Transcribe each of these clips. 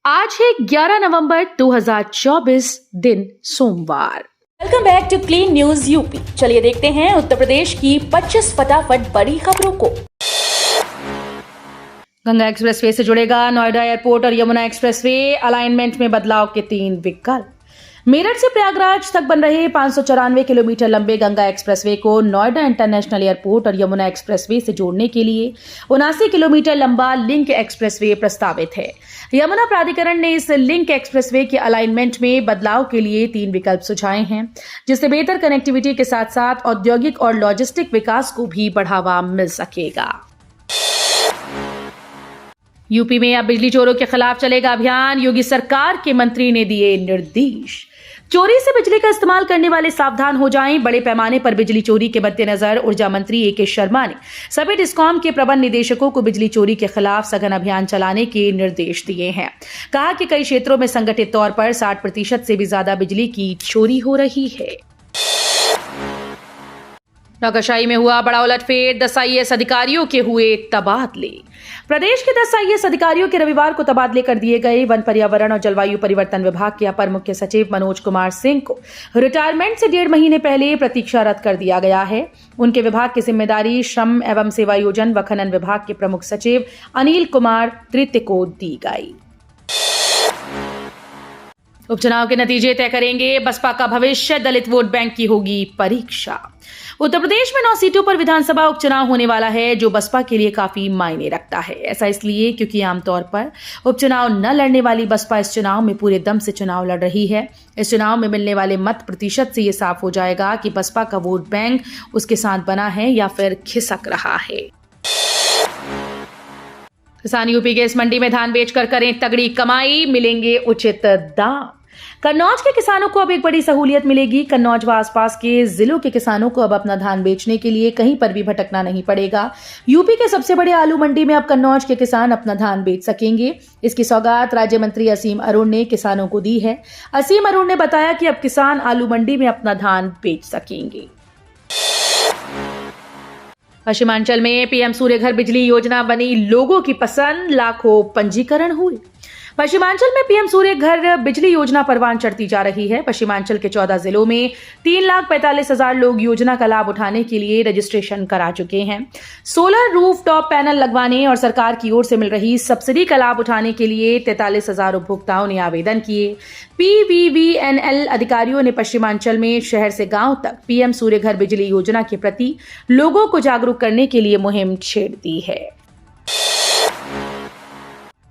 आज है 11 नवंबर 2024 दिन सोमवार। Welcome back to clean news UP. चलिए देखते हैं उत्तर प्रदेश की 25 फटाफट बड़ी खबरों को। गंगा एक्सप्रेसवे से जुड़ेगा नोएडा एयरपोर्ट और यमुना एक्सप्रेसवे, अलाइनमेंट में बदलाव के 3 विकल्प। मेरठ से प्रयागराज तक बन रहे 594 किलोमीटर लंबे गंगा एक्सप्रेसवे को नोएडा इंटरनेशनल एयरपोर्ट और यमुना एक्सप्रेसवे से जोड़ने के लिए 79 किलोमीटर लंबा लिंक एक्सप्रेसवे प्रस्तावित है। यमुना प्राधिकरण ने इस लिंक एक्सप्रेसवे के अलाइनमेंट में बदलाव के लिए 3 विकल्प सुझाए हैं, जिससे बेहतर कनेक्टिविटी के साथ साथ औद्योगिक और लॉजिस्टिक विकास को भी बढ़ावा मिल सकेगा। यूपी में अब बिजली चोरों के खिलाफ चलेगा अभियान, योगी सरकार के मंत्री ने दिए निर्देश। चोरी से बिजली का इस्तेमाल करने वाले सावधान हो जाएं। बड़े पैमाने पर बिजली चोरी के मद्देनजर ऊर्जा मंत्री ए.के. शर्मा ने सभी डिस्कॉम के प्रबंध निदेशकों को बिजली चोरी के खिलाफ सघन अभियान चलाने के निर्देश दिए हैं। कहा कि कई क्षेत्रों में संगठित तौर पर 60% से भी ज्यादा बिजली की चोरी हो रही है। नौकरशाही में हुआ बड़ा उलटफेर, 10 आईएएस अधिकारियों के हुए तबादले। प्रदेश के 10 आईएएस अधिकारियों के रविवार को तबादले कर दिए गए। वन, पर्यावरण और जलवायु परिवर्तन विभाग के अपर मुख्य सचिव मनोज कुमार सिंह को रिटायरमेंट से 1.5 महीने पहले प्रतीक्षारत कर दिया गया है। उनके विभाग की जिम्मेदारी श्रम एवं सेवायोजन व खनन विभाग के प्रमुख सचिव अनिल कुमार तृतीय को दी गई। उपचुनाव के नतीजे तय करेंगे बसपा का भविष्य, दलित वोट बैंक की होगी परीक्षा। उत्तर प्रदेश में 9 सीटों पर विधानसभा उपचुनाव होने वाला है, जो बसपा के लिए काफी मायने रखता है। ऐसा इसलिए क्योंकि आमतौर पर उपचुनाव न लड़ने वाली बसपा इस चुनाव में पूरे दम से चुनाव लड़ रही है। इस चुनाव में मिलने वाले मत प्रतिशत से ये साफ हो जाएगा कि बसपा का वोट बैंक उसके साथ बना है या फिर खिसक रहा है। किसान यूपी के इस मंडी में धान बेचकर करें तगड़ी कमाई, मिलेंगे उचित दाम। कन्नौज के किसानों को अब एक बड़ी सहूलियत मिलेगी। कन्नौज व आसपास के जिलों के किसानों को अब अपना धान बेचने के लिए कहीं पर भी भटकना नहीं पड़ेगा। यूपी के सबसे बड़े आलू मंडी में अब कन्नौज के किसान अपना धान बेच सकेंगे। इसकी सौगात राज्य मंत्री असीम अरुण ने किसानों को दी है। असीम अरुण ने बताया कि अब किसान आलू मंडी में अपना धान बेच सकेंगे। पश्चिमांचल में पीएम सूर्यघर बिजली योजना बनी लोगों की पसंद, लाखों पंजीकरण हुए। पश्चिमांचल में पीएम सूर्यघर बिजली योजना परवान चढ़ती जा रही है। पश्चिमांचल के 14 जिलों में 3,45,000 लोग योजना का लाभ उठाने के लिए रजिस्ट्रेशन करा चुके हैं। सोलर रूफटॉप पैनल लगवाने और सरकार की ओर से मिल रही सब्सिडी का लाभ उठाने के लिए 43,000 उपभोक्ताओं ने आवेदन किए। पीवीवीएनएल अधिकारियों ने पश्चिमांचल में शहर से गांव तक पीएम सूर्यघर बिजली योजना के प्रति लोगों को जागरूक करने के लिए मुहिम छेड़ दी है।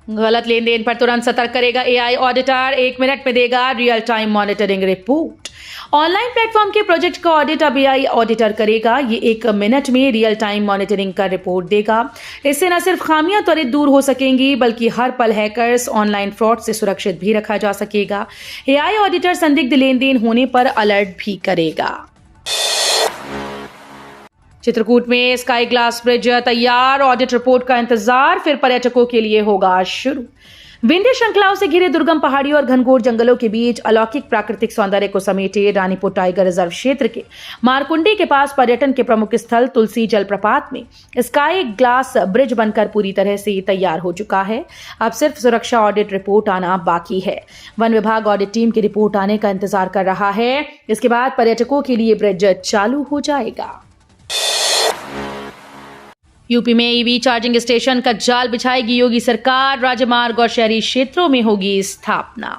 गलत लेन देन पर तुरंत सतर्क करेगा एआई ऑडिटर, 1 मिनट में देगा real time monitoring report. Online platform के प्रोजेक्ट का ऑडिट अब एआई ऑडिटर करेगा। ये 1 मिनट में रियल टाइम मॉनिटरिंग का रिपोर्ट देगा। इससे न सिर्फ खामियां त्वरित दूर हो सकेंगी, बल्कि हर पल हैकर्स, ऑनलाइन फ्रॉड से सुरक्षित भी रखा जा सकेगा। एआई ऑडिटर संदिग्ध लेन देन होने पर अलर्ट भी करेगा। चित्रकूट में स्काई ग्लास ब्रिज तैयार, ऑडिट रिपोर्ट का इंतजार फिर पर्यटकों के लिए होगा शुरू। विंध्य श्रृंखलाओं से घिरे दुर्गम पहाड़ियों और घनघोर जंगलों के बीच अलौकिक प्राकृतिक सौंदर्य को समेटे रानीपुर टाइगर रिजर्व क्षेत्र के मारकुंडी के पास पर्यटन के प्रमुख स्थल तुलसी जलप्रपात में स्काई ग्लास ब्रिज बनकर पूरी तरह से तैयार हो चुका है। अब सिर्फ सुरक्षा ऑडिट रिपोर्ट आना बाकी है। वन विभाग ऑडिट टीम की रिपोर्ट आने का इंतजार कर रहा है। इसके बाद पर्यटकों के लिए ब्रिज चालू हो जाएगा। यूपी में ईवी चार्जिंग स्टेशन का जाल बिछाएगी योगी सरकार, राजमार्ग और शहरी क्षेत्रों में होगी स्थापना।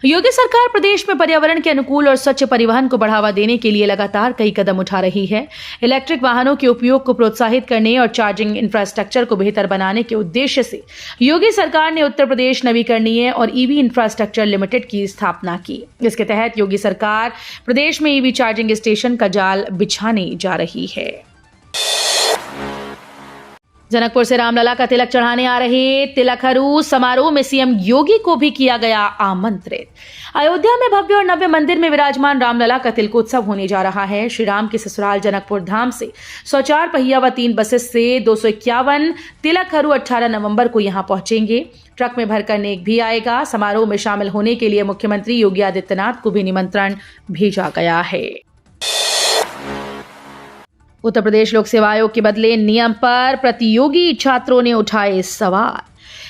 योगी सरकार प्रदेश में पर्यावरण के अनुकूल और स्वच्छ परिवहन को बढ़ावा देने के लिए लगातार कई कदम उठा रही है। इलेक्ट्रिक वाहनों के उपयोग को प्रोत्साहित करने और चार्जिंग इंफ्रास्ट्रक्चर को बेहतर बनाने के उद्देश्य से योगी सरकार ने उत्तर प्रदेश नवीकरणीय और ईवी इंफ्रास्ट्रक्चर लिमिटेड की स्थापना की। इसके तहत योगी सरकार प्रदेश में ईवी चार्जिंग स्टेशन का जाल बिछाने जा रही है। जनकपुर से रामलला का तिलक चढ़ाने आ रहे तिलकहरू समारोह में सीएम योगी को भी किया गया आमंत्रित। अयोध्या में भव्य और नव्य मंदिर में विराजमान रामलला का तिलकोत्सव होने जा रहा है। श्री राम के ससुराल जनकपुर धाम से 104 पहिया व 3 बसेस से 251 तिलकहरू 18 नवंबर को यहां पहुंचेंगे। ट्रक में भरकर नेक भी आएगा। समारोह में शामिल होने के लिए मुख्यमंत्री योगी आदित्यनाथ को भी निमंत्रण भेजा गया है। उत्तर प्रदेश लोक सेवा आयोग के बदले नियम पर प्रतियोगी छात्रों ने उठाए सवाल।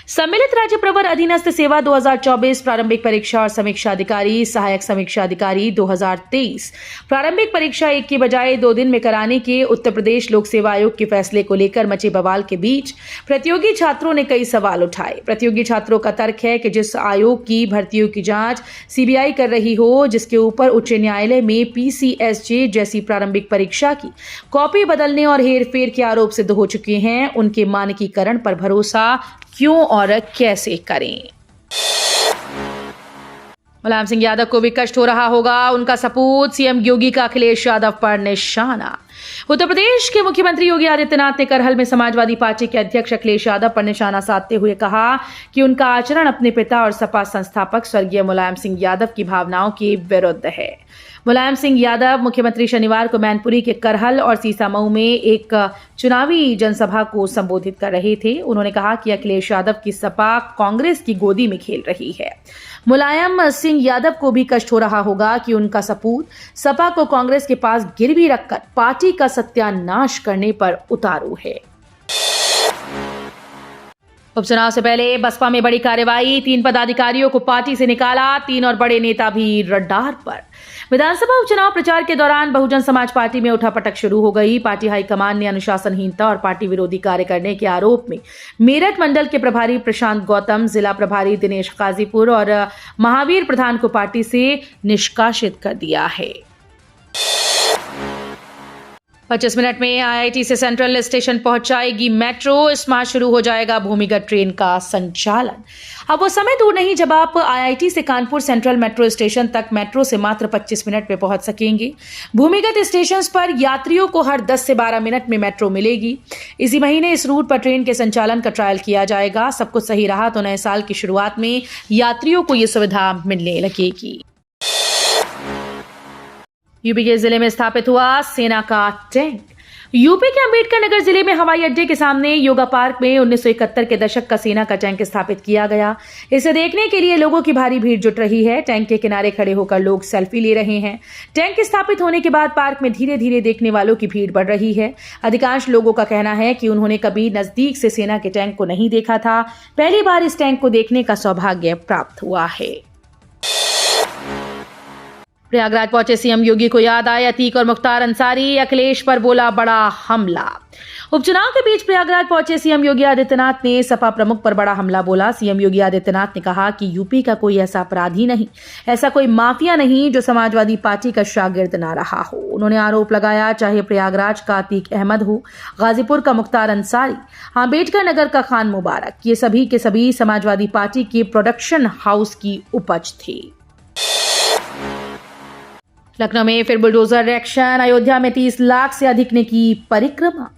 सम्मिलित राज्य प्रवर अधीनस्थ सेवा 2024 प्रारंभिक परीक्षा और समीक्षा अधिकारी सहायक समीक्षा अधिकारी 2023 प्रारंभिक परीक्षा एक की बजाय 2 दिन में कराने के उत्तर प्रदेश लोक सेवा आयोग के फैसले को लेकर मचे बवाल के बीच प्रतियोगी छात्रों ने कई सवाल उठाए। प्रतियोगी छात्रों का तर्क है कि जिस आयोग की भर्तियों की जांच सीबीआई कर रही हो, जिसके ऊपर उच्च न्यायालय में पीसीएसजे जैसी प्रारंभिक परीक्षा की कॉपी बदलने और हेरफेर के आरोप सिद्ध हो चुके हैं, उनके मानकीकरण पर भरोसा क्यों और कैसे करें। मुलायम सिंह यादव को भी कष्ट हो रहा होगा, उनका सपूत सीएम योगी का अखिलेश यादव पर निशाना। उत्तर प्रदेश के मुख्यमंत्री योगी आदित्यनाथ ने करहल में समाजवादी पार्टी के अध्यक्ष अखिलेश यादव पर निशाना साधते हुए कहा कि उनका आचरण अपने पिता और सपा संस्थापक स्वर्गीय मुलायम सिंह यादव की भावनाओं के विरुद्ध है। मुलायम सिंह यादव मुख्यमंत्री शनिवार को मैनपुरी के करहल और सीसामऊ में एक चुनावी जनसभा को संबोधित कर रहे थे। उन्होंने कहा कि अखिलेश यादव की सपा कांग्रेस की गोदी में खेल रही है। मुलायम सिंह यादव को भी कष्ट हो रहा होगा कि उनका सपूत सपा को कांग्रेस के पास गिरवी रखकर पार्टी का सत्यानाश करने पर उतारू है। उपचुनाव से पहले बसपा में बड़ी कार्रवाई, 3 पदाधिकारियों को पार्टी से निकाला, 3 और बड़े नेता भी रडार पर। विधानसभा उपचुनाव प्रचार के दौरान बहुजन समाज पार्टी में उठापटक शुरू हो गई। पार्टी हाईकमान ने अनुशासनहीनता और पार्टी विरोधी कार्य करने के आरोप में मेरठ मंडल के प्रभारी प्रशांत गौतम, जिला प्रभारी दिनेश गाजीपुर और महावीर प्रधान को पार्टी से निष्कासित कर दिया है। 25 मिनट में आईआईटी से सेंट्रल स्टेशन पहुंचाएगी मेट्रो। इस माह शुरू हो जाएगा भूमिगत ट्रेन का संचालन। अब वो समय दूर नहीं जब आप आईआईटी से कानपुर सेंट्रल मेट्रो स्टेशन तक मेट्रो से मात्र 25 मिनट में पहुंच सकेंगे। भूमिगत स्टेशन पर यात्रियों को हर 10 से 12 मिनट में मेट्रो मिलेगी। इसी महीने इस रूट पर ट्रेन के संचालन का ट्रायल किया जाएगा। सब कुछ सही रहा तो नए साल की शुरुआत में यात्रियों को ये सुविधा मिलने लगेगी। यूपी के जिले में स्थापित हुआ सेना का टैंक। यूपी के अंबेडकर नगर जिले में हवाई अड्डे के सामने योगा पार्क में 1971 के दशक का सेना का टैंक स्थापित किया गया। इसे देखने के लिए लोगों की भारी भीड़ जुट रही है। टैंक के किनारे खड़े होकर लोग सेल्फी ले रहे हैं। टैंक स्थापित होने के बाद पार्क में धीरे धीरे देखने वालों की भीड़ बढ़ रही है। अधिकांश लोगों का कहना है कि उन्होंने कभी नजदीक से सेना के टैंक को नहीं देखा था। पहली बार इस टैंक को देखने का सौभाग्य प्राप्त हुआ है। प्रयागराज पहुंचे सीएम योगी को याद आए अतीक और मुख्तार अंसारी, अखिलेश पर बोला बड़ा हमला। उपचुनाव के बीच प्रयागराज पहुंचे सीएम योगी आदित्यनाथ ने सपा प्रमुख पर बड़ा हमला बोला। सीएम योगी आदित्यनाथ ने कहा कि यूपी का कोई ऐसा अपराधी नहीं, ऐसा कोई माफिया नहीं जो समाजवादी पार्टी का शागिर्द ना रहा हो। उन्होंने आरोप लगाया चाहे प्रयागराज का अतीक अहमद हो, गाजीपुर का मुख्तार अंसारी, अम्बेडकर नगर का खान मुबारक, ये सभी के सभी समाजवादी पार्टी के प्रोडक्शन हाउस की उपज थे। लखनऊ में फिर बुलडोजर एक्शन। अयोध्या में 30 लाख से अधिक ने की परिक्रमा।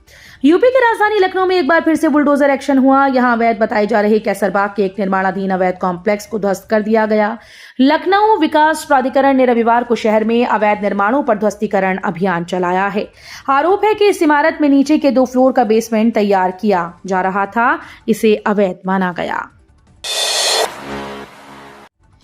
यूपी की राजधानी लखनऊ में एक बार फिर से बुलडोजर एक्शन हुआ। यहां अवैध बताए जा रहे कैसरबाग के एक निर्माणाधीन अवैध कॉम्प्लेक्स को ध्वस्त कर दिया गया। लखनऊ विकास प्राधिकरण ने रविवार को शहर में अवैध निर्माणों पर ध्वस्तीकरण अभियान चलाया है। आरोप है कि इस इमारत में नीचे के 2 फ्लोर का बेसमेंट तैयार किया जा रहा था, इसे अवैध माना गया।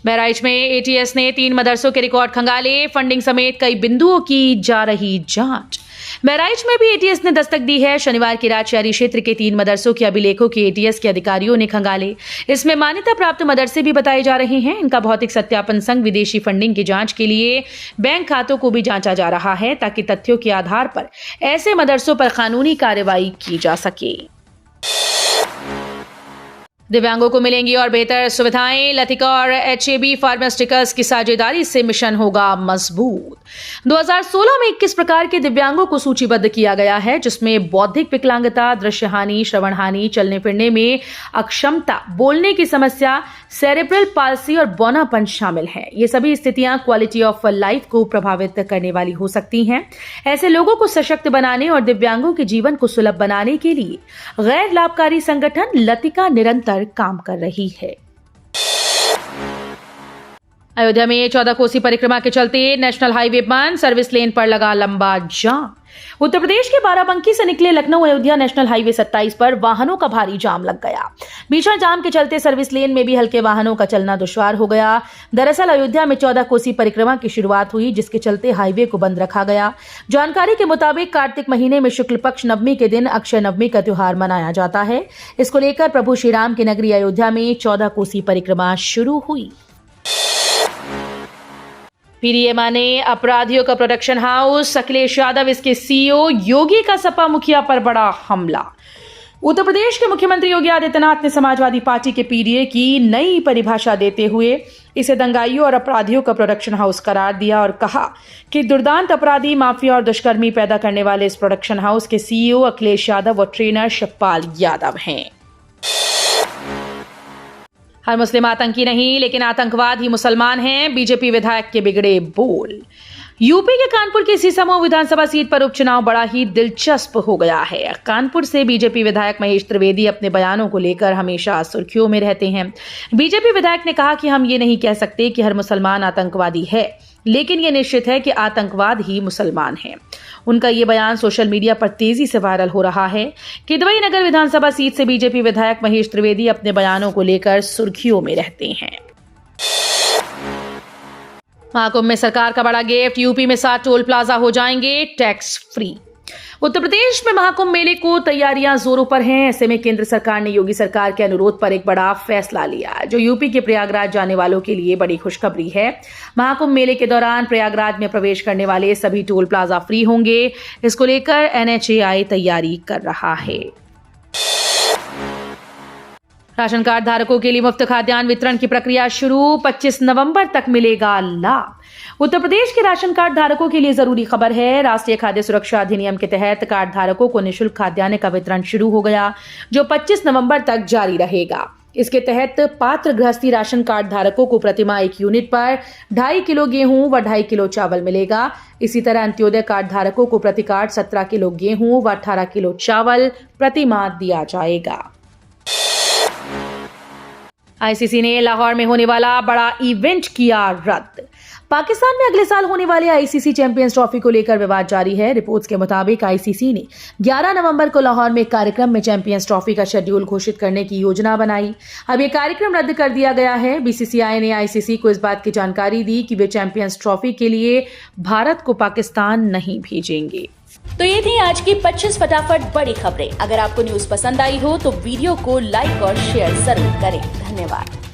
बहराइच में एटीएस ने 3 मदरसों के रिकॉर्ड खंगाले, फंडिंग समेत कई बिंदुओं की जा रही जांच। बहराइच में भी एटीएस ने दस्तक दी है। शनिवार की रात शहरी क्षेत्र के 3 मदरसों के अभिलेखों के एटीएस के अधिकारियों ने खंगाले। इसमें मान्यता प्राप्त मदरसे भी बताए जा रहे हैं। इनका भौतिक सत्यापन संग विदेशी फंडिंग की जांच के लिए बैंक खातों को भी जांचा जा रहा है, ताकि तथ्यों के आधार पर ऐसे मदरसों पर कानूनी कार्रवाई की जा सके। दिव्यांगों को मिलेंगी और बेहतर सुविधाएं। लतिका और एचएबी फार्मास्यूटिकल्स की साझेदारी से मिशन होगा मजबूत। 2016 में 21 प्रकार के दिव्यांगों को सूचीबद्ध किया गया है, जिसमें बौद्धिक विकलांगता, दृश्य हानि, श्रवण हानि, चलने फिरने में अक्षमता, बोलने की समस्या, सेरेब्रल पाल्सी और बौनापन शामिल है। ये सभी स्थितियां क्वालिटी ऑफ लाइफ को प्रभावित करने वाली हो सकती हैं। ऐसे लोगों को सशक्त बनाने और दिव्यांगों के जीवन को सुलभ बनाने के लिए गैर लाभकारी संगठन लतिका निरंतर काम कर रही है। अयोध्या में 14 कोसी परिक्रमा के चलते नेशनल हाईवे बंद, सर्विस लेन पर लगा लंबा जाम। उत्तर प्रदेश के बाराबंकी से निकले लखनऊ अयोध्या नेशनल हाईवे 27 पर वाहनों का भारी जाम लग गया। भीषण जाम के चलते सर्विस लेन में भी हल्के वाहनों का चलना दुश्वार हो गया। दरअसल अयोध्या में 14 कोसी परिक्रमा की शुरुआत हुई, जिसके चलते हाईवे को बंद रखा गया। जानकारी के मुताबिक कार्तिक महीने में शुक्ल पक्ष नवमी के दिन अक्षय नवमी का त्योहार मनाया जाता है। इसको लेकर प्रभु श्री राम की नगरी अयोध्या में 14 कोसी परिक्रमा शुरू हुई। पीडीए माने अपराधियों का प्रोडक्शन हाउस, अखिलेश यादव इसके सीईओ, योगी का सपा मुखिया पर बड़ा हमला। उत्तर प्रदेश के मुख्यमंत्री योगी आदित्यनाथ ने समाजवादी पार्टी के पीडीए की नई परिभाषा देते हुए इसे दंगाइयों और अपराधियों का प्रोडक्शन हाउस करार दिया और कहा कि दुर्दांत अपराधी, माफिया और दुष्कर्मी पैदा करने वाले इस प्रोडक्शन हाउस के सीईओ अखिलेश यादव और ट्रेनर शिवपाल यादव हैं। हर मुस्लिम आतंकी नहीं, लेकिन आतंकवाद ही मुसलमान हैं, बीजेपी विधायक के बिगड़े बोल। यूपी के कानपुर की सीसामऊ विधानसभा सीट पर उपचुनाव बड़ा ही दिलचस्प हो गया है। कानपुर से बीजेपी विधायक महेश त्रिवेदी अपने बयानों को लेकर हमेशा सुर्खियों में रहते हैं। बीजेपी विधायक ने कहा कि हम ये नहीं कह सकते कि हर मुसलमान आतंकवादी है, लेकिन ये निश्चित है कि आतंकवाद ही मुसलमान है। उनका ये बयान सोशल मीडिया पर तेजी से वायरल हो रहा है। किदवई नगर विधानसभा सीट से बीजेपी विधायक महेश त्रिवेदी अपने बयानों को लेकर सुर्खियों में रहते हैं। महाकुंभ में सरकार का बड़ा गिफ्ट, यूपी में 7 टोल प्लाजा हो जाएंगे टैक्स फ्री। उत्तर प्रदेश में महाकुंभ मेले को तैयारियां जोरों पर हैं। ऐसे में केंद्र सरकार ने योगी सरकार के अनुरोध पर एक बड़ा फैसला लिया, जो यूपी के प्रयागराज जाने वालों के लिए बड़ी खुशखबरी है। महाकुंभ मेले के दौरान प्रयागराज में प्रवेश करने वाले सभी टोल प्लाजा फ्री होंगे। इसको लेकर NHAI तैयारी कर रहा है। राशन कार्ड धारकों के लिए मुफ्त खाद्यान्न वितरण की प्रक्रिया शुरू, 25 नवंबर तक मिलेगा लाभ। उत्तर प्रदेश के राशन कार्ड धारकों के लिए जरूरी खबर है। राष्ट्रीय खाद्य सुरक्षा अधिनियम के तहत कार्ड धारकों को निःशुल्क खाद्यान्न का वितरण शुरू हो गया, जो 25 नवंबर तक जारी रहेगा। इसके तहत पात्र गृहस्थी राशन कार्ड धारकों को प्रतिमाह 1 यूनिट पर 2.5 किलो गेहूं व 2.5 किलो चावल मिलेगा। इसी तरह अंत्योदय कार्ड धारकों को प्रति कार्ड 17 किलो गेहूं व 18 किलो चावल प्रतिमाह दिया जाएगा। आईसीसी ने लाहौर में होने वाला बड़ा इवेंट किया रद्द। पाकिस्तान में अगले साल होने वाले आईसीसी चैंपियंस ट्रॉफी को लेकर विवाद जारी है। रिपोर्ट्स के मुताबिक आईसीसी ने 11 नवंबर को लाहौर में एक कार्यक्रम में चैंपियंस ट्रॉफी का शेड्यूल घोषित करने की योजना बनाई। अब यह कार्यक्रम रद्द कर दिया गया है। बीसीसीआई ने आईसीसी को इस बात की जानकारी दी कि वे चैंपियंस ट्रॉफी के लिए भारत को पाकिस्तान नहीं भेजेंगे। तो ये थी आज की 25 फटाफट बड़ी खबरें। अगर आपको न्यूज पसंद आई हो तो वीडियो को लाइक और शेयर जरूर करें। धन्यवाद।